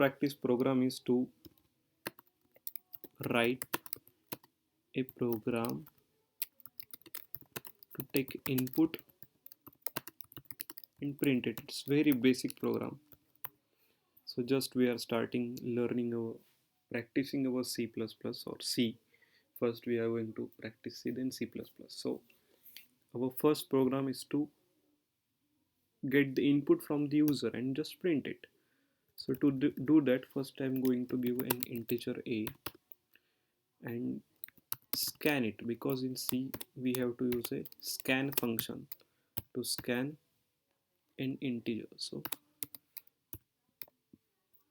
practice program is to write a program to take input and print it. It's very basic program. So just we are starting learning our practicing our C++ or C. First we are going to practice C, then C++. So our first program is to get the input from the user and just print it. So to do that, first I'm going to give an integer a and scan it, because in C we have to use a scan function to scan an integer. So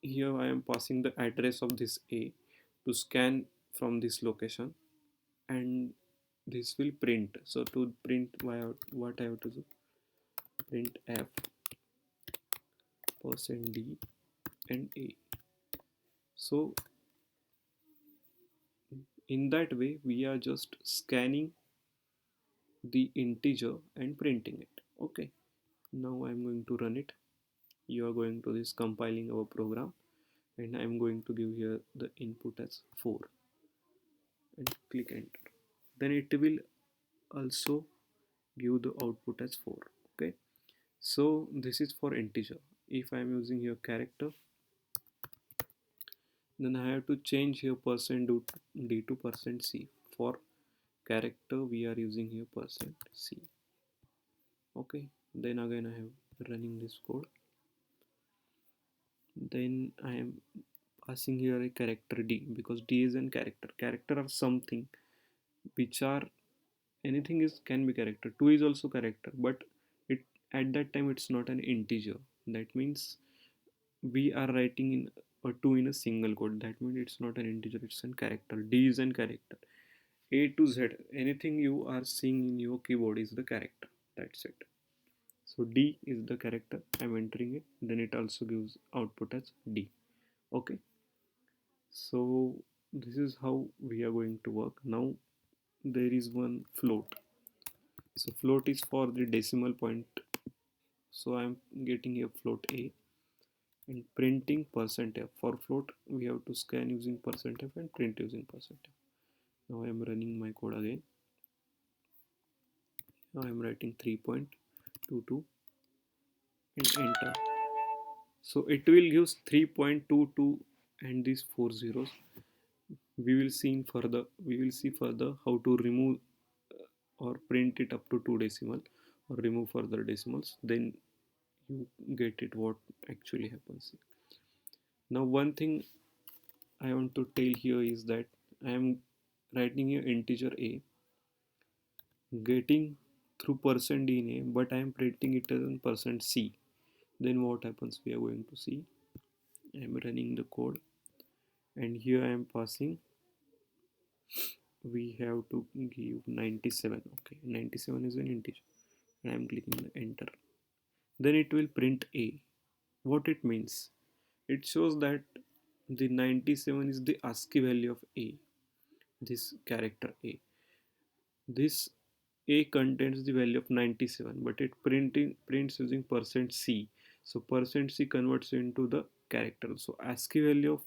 here I am passing the address of this a to scan from this location, and this will print. So to print, what I have to do, print f %d and a. So in that way we are just scanning the integer and printing it. Okay, now I'm going to run it. You are going to this compiling our program, and I'm going to give here the input as 4 and click enter. Then it will also give the output as 4. Okay, so this is for integer. If I'm using here character, then I have to change here %d to %c. For character we are using here %c. Okay, then again I have running this code. Then I am passing here a character d, because d is an character are something which are anything is can be character. 2 is also character, but it at that time it's not an integer. That means we are writing in a 2 in a single quote. That means it's not an integer, it's an character. D is an character. A to Z, anything you are seeing in your keyboard is the character. That's it. So D is the character. I'm entering it. Then it also gives output as D. Okay. So this is how we are going to work. Now there is one float. So float is for the decimal point. So I'm getting a float A and printing %f. For float we have to scan using %f and print using %f. Now I'm running my code again. Now I'm writing 3.22 and enter. So it will use 3.22 and these 4 zeros. We will see further how to remove or print it up to 2 decimal or remove further decimals. Then you get it what actually happens. Now one thing I want to tell here is that I am writing here integer a, getting through %d in a, but I am printing it as in %c. Then what happens, we are going to see. I am running the code, and here I am passing, we have to give 97. Okay, 97 is an integer, and I am clicking the enter. Then it will print a. What it means, it shows that the 97 is the ASCII value of a, this character a. This a contains the value of 97, but it prints using %c. So %c converts into the character. So ASCII value of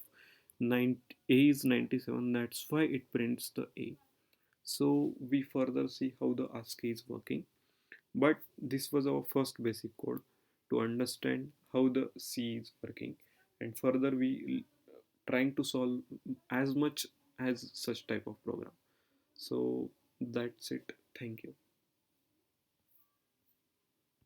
a is 97. That's why it prints the a. So we further see how the ASCII is working. But this was our first basic code to understand how the C is working, and further we trying to solve as much as such type of program. So that's it. Thank you.